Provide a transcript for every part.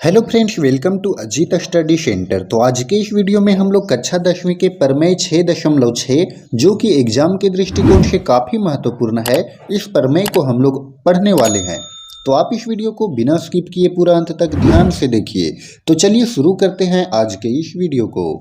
Hello friends, welcome to Ajit study centre. तो आज के इस वीडियो में हम लोग कक्षा 10वीं के प्रमेय 6.6 जो कि एग्जाम के दृष्टिकोण से काफ़ी महत्वपूर्ण है, इस प्रमेय को हम लोग पढ़ने वाले हैं। तो आप इस वीडियो को बिना स्किप किए पूरा अंत तक ध्यान से देखिए। तो चलिए शुरू करते हैं आज के इस वीडियो को।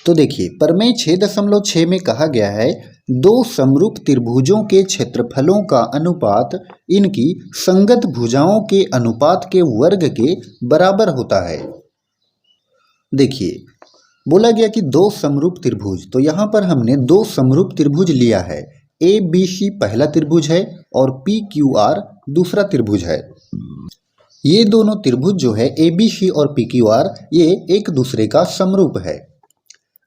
तो देखिए, प्रमेय 6.6 में कहा गया है, दो समरूप त्रिभुजों के क्षेत्रफलों का अनुपात इनकी संगत भुजाओं के अनुपात के वर्ग के बराबर होता है। देखिए, बोला गया कि दो समरूप त्रिभुज, तो यहाँ पर हमने दो समरूप त्रिभुज लिया है। ए बी सी पहला त्रिभुज है और पी क्यू आर दूसरा त्रिभुज है। ये दोनों त्रिभुज जो है ए बी सी और पी क्यू आर, ये एक दूसरे का समरूप है।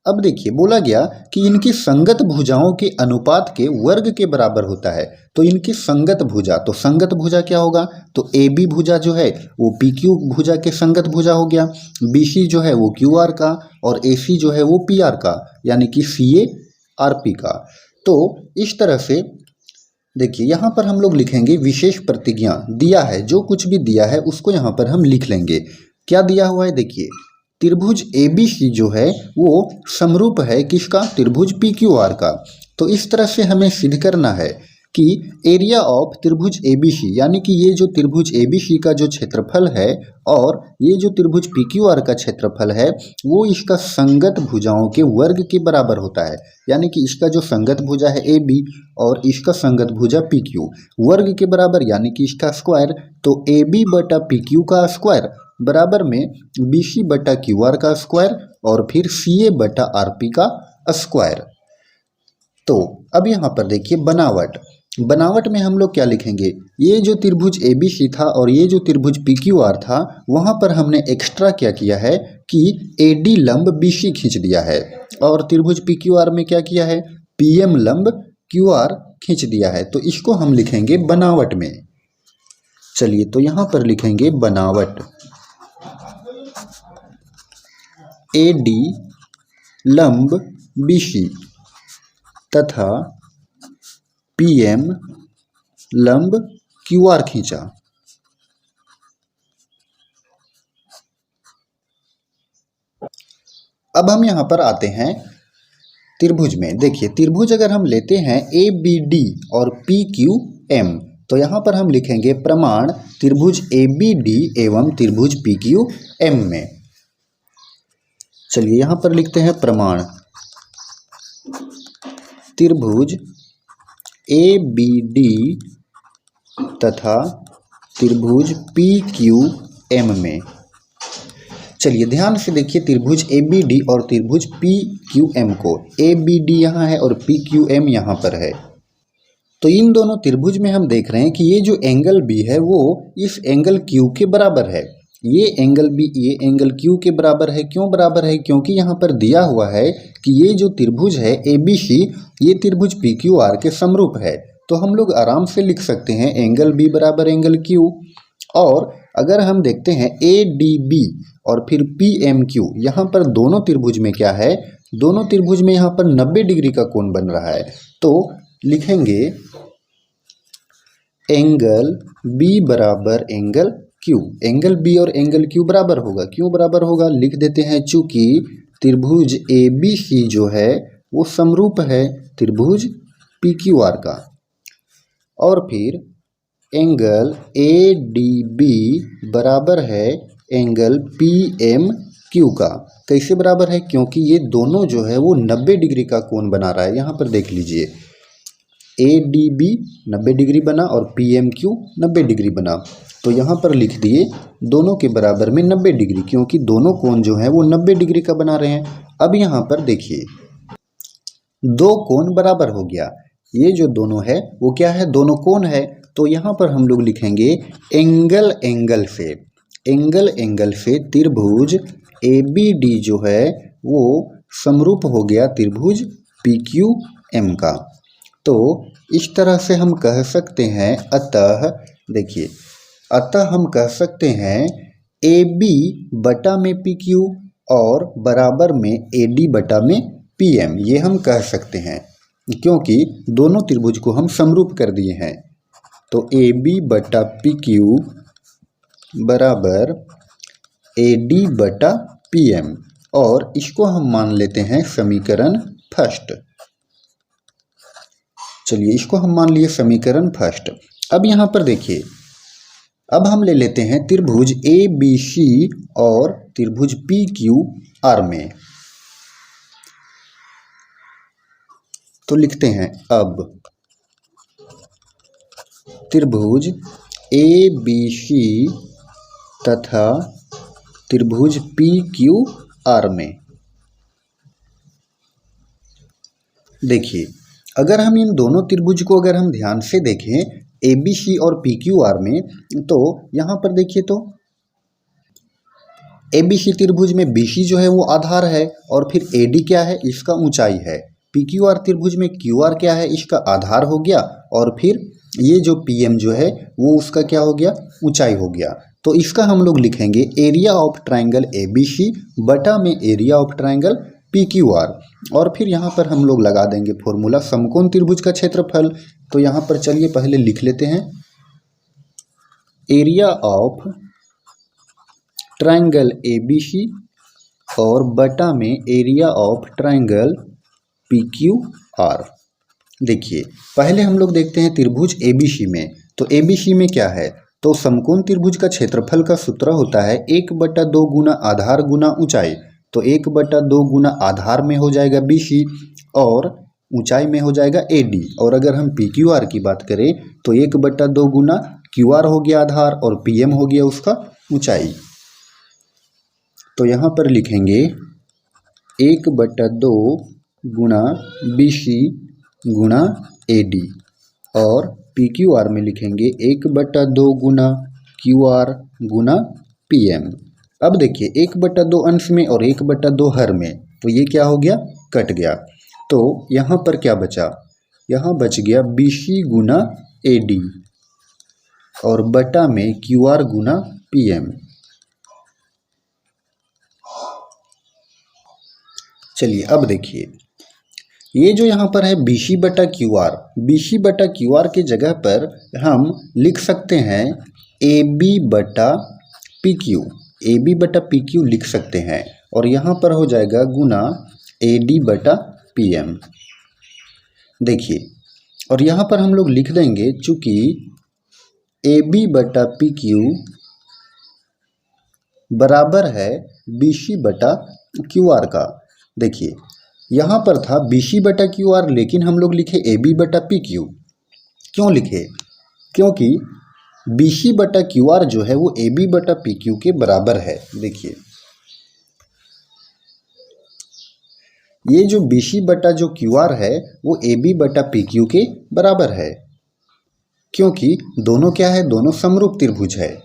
अब देखिए, बोला गया कि इनकी संगत भुजाओं के अनुपात के वर्ग के बराबर होता है। तो इनकी संगत भुजा, तो संगत भुजा क्या होगा, तो ए बी भुजा जो है वो पी क्यू भुजा के संगत भुजा हो गया, बी सी जो है वो क्यू आर का, और ए सी जो है वो पी आर का, यानी कि सी ए आर पी का। तो इस तरह से देखिए, यहाँ पर हम लोग लिखेंगे विशेष प्रतिज्ञा। दिया है, जो कुछ भी दिया है उसको यहाँ पर हम लिख लेंगे। क्या दिया हुआ है, देखिए, त्रिभुज ए बी सी जो है वो समरूप है किसका, त्रिभुज पी क्यू आर का। तो इस तरह से हमें सिद्ध करना है कि एरिया ऑफ त्रिभुज ए बी सी, यानी कि ये जो त्रिभुज ए बी सी का जो क्षेत्रफल है और ये जो त्रिभुज पी क्यू आर का क्षेत्रफल है, वो इसका संगत भुजाओं के वर्ग के बराबर होता है। यानी कि इसका जो संगत भुजा है ए बी और इसका संगत भुजा पी क्यू, वर्ग के बराबर, यानी कि इसका स्क्वायर। तो ए बी बटा पी क्यू का स्क्वायर बराबर में बी सी बटा क्यू आर का स्क्वायर और फिर सी ए बटा आर पी का स्क्वायर। तो अब यहाँ पर देखिए बनावट में हम लोग क्या लिखेंगे, ये जो त्रिभुज ए बी सी था और ये जो त्रिभुज पी क्यू आर था, वहाँ पर हमने एक्स्ट्रा क्या किया है कि ए डी लंब बी सी खींच दिया है, और त्रिभुज पी क्यू आर में क्या किया है, पी एम लंब क्यू आर खींच दिया है। तो इसको हम लिखेंगे बनावट में। चलिए, तो यहाँ पर लिखेंगे बनावट, ए डी लंब बी सी तथा पी एम लंब क्यू आर खींचा। अब हम यहां पर आते हैं त्रिभुज में। देखिए, त्रिभुज अगर हम लेते हैं ए बी डी और पी क्यू एम, तो यहां पर हम लिखेंगे प्रमाण त्रिभुज ए बी डी एवं त्रिभुज पी क्यू एम में। चलिए, यहां पर लिखते हैं प्रमाण त्रिभुज ए बी डी तथा त्रिभुज पी क्यू एम में। चलिए, ध्यान से देखिए त्रिभुज ए बी डी और त्रिभुज पी क्यू एम को। ए बी डी यहाँ है और पी क्यू एम यहाँ पर है। तो इन दोनों त्रिभुज में हम देख रहे हैं कि ये जो एंगल बी है वो इस एंगल क्यू के बराबर है। ये एंगल बी ये एंगल क्यू के बराबर है। क्यों बराबर है, क्योंकि यहाँ पर दिया हुआ है कि ये जो त्रिभुज है ए बी सी, ये त्रिभुज पी क्यू आर के समरूप है। तो हम लोग आराम से लिख सकते हैं एंगल बी बराबर एंगल क्यू। और अगर हम देखते हैं ए डी बी और फिर पी एम क्यू, यहाँ पर दोनों त्रिभुज में क्या है, दोनों त्रिभुज में यहाँ पर 90 डिग्री का कोण बन रहा है। तो लिखेंगे एंगल बी बराबर एंगल क्यू। एंगल बी और एंगल क्यू बराबर होगा। क्यों बराबर होगा, लिख देते हैं, चूंकि त्रिभुज ए बी सी जो है वो समरूप है त्रिभुज पी क्यू आर का। और फिर एंगल ए डी बी बराबर है एंगल पी एम क्यू का। कैसे बराबर है, क्योंकि ये दोनों जो है वो 90 डिग्री का कोण बना रहा है। यहाँ पर देख लीजिए, ए डी बी 90 डिग्री बना और पी एम क्यू 90 डिग्री बना। तो यहाँ पर लिख दिए दोनों के बराबर में 90 डिग्री, क्योंकि दोनों कोण जो है वो 90 डिग्री का बना रहे हैं। अब यहाँ पर देखिए, दो कोण बराबर हो गया। ये जो दोनों है वो क्या है, दोनों कोण है। तो यहाँ पर हम लोग लिखेंगे एंगल एंगल से त्रिभुज ए बी डी जो है वो समरूप हो गया त्रिभुज पी क्यू एम का। तो इस तरह से हम कह सकते हैं, अतः देखिए, अतः हम कह सकते हैं ए बी बटा में पी क्यू और बराबर में ए डी बटा में पी एम, ये हम कह सकते हैं, क्योंकि दोनों त्रिभुज को हम समरूप कर दिए हैं। तो ए बी बटा पी क्यू बराबर AD बटा PM, और इसको हम मान लेते हैं समीकरण फर्स्ट। चलिए इसको हम मान लिए समीकरण फर्स्ट। अब यहाँ पर देखिए, अब हम ले लेते हैं त्रिभुज ABC और त्रिभुज PQR में। तो लिखते हैं अब त्रिभुज ABC तथा त्रिभुज PQR में। देखिए, अगर हम इन दोनों त्रिभुज को अगर हम ध्यान से देखें ABC और PQR में, तो यहाँ पर देखिए, तो ABC त्रिभुज में BC जो है वो आधार है, और फिर AD क्या है, इसका ऊंचाई है। PQR त्रिभुज में QR क्या है, इसका आधार हो गया, और फिर ये जो PM जो है वो उसका क्या हो गया, ऊंचाई हो गया। तो इसका हम लोग लिखेंगे एरिया ऑफ ट्राइंगल ABC बटा में एरिया ऑफ ट्राइंगल PQR, और फिर यहाँ पर हम लोग लगा देंगे फॉर्मूला समकोण त्रिभुज का क्षेत्रफल। तो यहाँ पर चलिए पहले लिख लेते हैं एरिया ऑफ ट्राइंगल ABC और बटा में एरिया ऑफ ट्राइंगल PQR। देखिए, पहले हम लोग देखते हैं त्रिभुज ABC में। तो ABC में क्या है, तो समकोण त्रिभुज का क्षेत्रफल का सूत्र होता है 1/2 गुना आधार गुना ऊंचाई। तो 1/2 गुना आधार में हो जाएगा BC और ऊंचाई में हो जाएगा AD। और अगर हम PQR की बात करें तो 1/2 गुना QR हो गया आधार और PM हो गया उसका ऊंचाई। तो यहाँ पर लिखेंगे 1/2 गुना BC गुना AD, और PQR में लिखेंगे 1/2 गुना QR गुना PM। अब देखिए 1/2 अंश में और 1/2 हर में, तो ये क्या हो गया, कट गया। तो यहाँ पर क्या बचा, यहाँ बच गया BC गुना AD और बटा में QR गुना PM। चलिए अब देखिए, ये जो यहाँ पर है BC बटा QR, BC बटा QR के जगह पर हम लिख सकते हैं AB बटा PQ, AB बटा PQ लिख सकते हैं, और यहाँ पर हो जाएगा गुना AD बटा PM। देखिए, और यहाँ पर हम लोग लिख देंगे चूंकि AB बटा PQ बराबर है BC बटा QR का। देखिए, यहाँ पर था BC बटा QR, लेकिन हम लोग लिखे AB बटा PQ। क्यों लिखे, क्योंकि BC बटा QR जो है वो AB बटा PQ के बराबर है। देखिए, ये जो BC बटा जो QR है वो AB बटा PQ के बराबर है, क्योंकि दोनों क्या है, दोनों समरूप त्रिभुज है।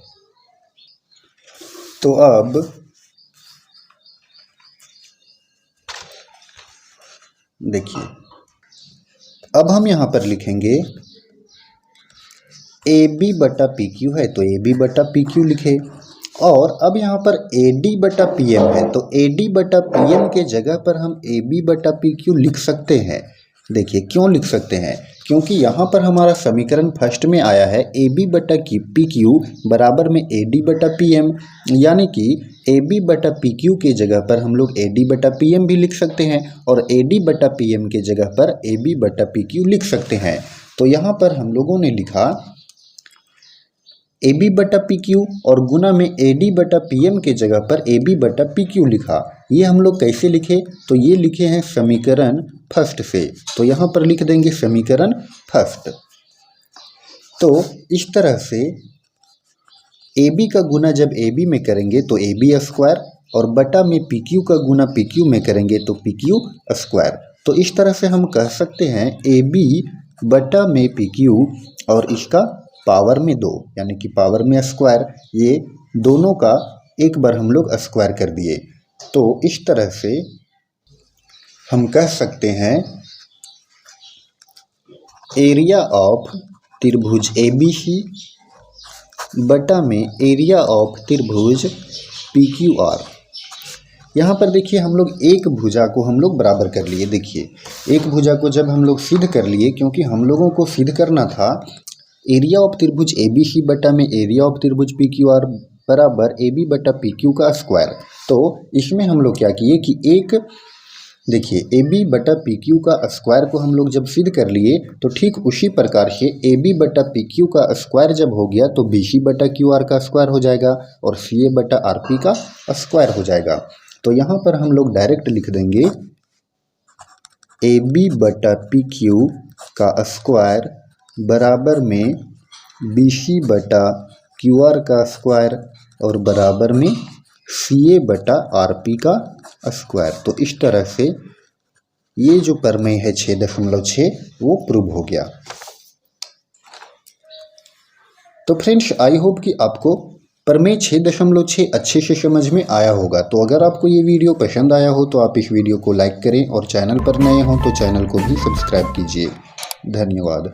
तो अब देखिए, अब हम यहाँ पर लिखेंगे AB बटा PQ है, तो AB बटा PQ लिखे, और अब यहाँ पर AD बटा PM है, तो AD बटा PM के जगह पर हम AB बटा PQ लिख सकते हैं। देखिए, क्यों लिख सकते हैं, क्योंकि यहाँ पर हमारा समीकरण फर्स्ट में आया है AB बटा PQ बराबर में AD बटा PM, यानी कि AB बटा PQ के जगह पर हम लोग AD बटा PM भी लिख सकते हैं, और AD बटा PM के जगह पर AB बटा PQ लिख सकते हैं। तो यहाँ पर हम लोगों ने लिखा AB बटा PQ और गुना में AD बटा PM के जगह पर AB बटा PQ लिखा। ये हम लोग कैसे लिखे, तो ये लिखे हैं समीकरण फर्स्ट से। तो यहाँ पर लिख देंगे समीकरण फर्स्ट। तो इस तरह से AB का गुना जब AB में करेंगे तो AB स्क्वायर, और बटा में PQ का गुना PQ में करेंगे तो PQ स्क्वायर। तो इस तरह से हम कह सकते हैं AB बटा में PQ और इसका पावर में 2, यानी कि पावर में स्क्वायर, ये दोनों का एक बार हम लोग स्क्वायर कर दिए। तो इस तरह से हम कह सकते हैं एरिया ऑफ त्रिभुज ABC बटा में एरिया ऑफ त्रिभुज PQR। यहाँ पर देखिए, हम लोग एक भुजा को हम लोग बराबर कर लिए। देखिए, एक भुजा को जब हम लोग सिद्ध कर लिए, क्योंकि हम लोगों को सिद्ध करना था एरिया ऑफ त्रिभुज ABC बटा में एरिया ऑफ त्रिभुज PQR बराबर ए बी बटा पी क्यू का स्क्वायर। तो इसमें हम लोग क्या किए कि एक देखिए ए बी बटा पी क्यू का स्क्वायर को हम लोग जब सिद्ध कर लिए तो ठीक उसी प्रकार से ए बी बटा पी क्यू का स्क्वायर जब हो गया तो बी सी बटा क्यू आर का स्क्वायर हो जाएगा और सी ए बटा आर पी का स्क्वायर हो जाएगा। तो यहाँ पर हम लोग डायरेक्ट लिख देंगे ए बी बटा पी क्यू का स्क्वायर बराबर में बी सी बटा क्यू आर का स्क्वायर और बराबर में सी ए बटा आर पी का स्क्वायर। तो इस तरह से ये जो प्रमेय है 6.6 वो प्रूव हो गया। तो फ्रेंड्स आई होप कि आपको प्रमेय 6.6 अच्छे से समझ में आया होगा। तो अगर आपको ये वीडियो पसंद आया हो तो आप इस वीडियो को लाइक करें और चैनल पर नए हों तो चैनल को भी सब्सक्राइब कीजिए। धन्यवाद।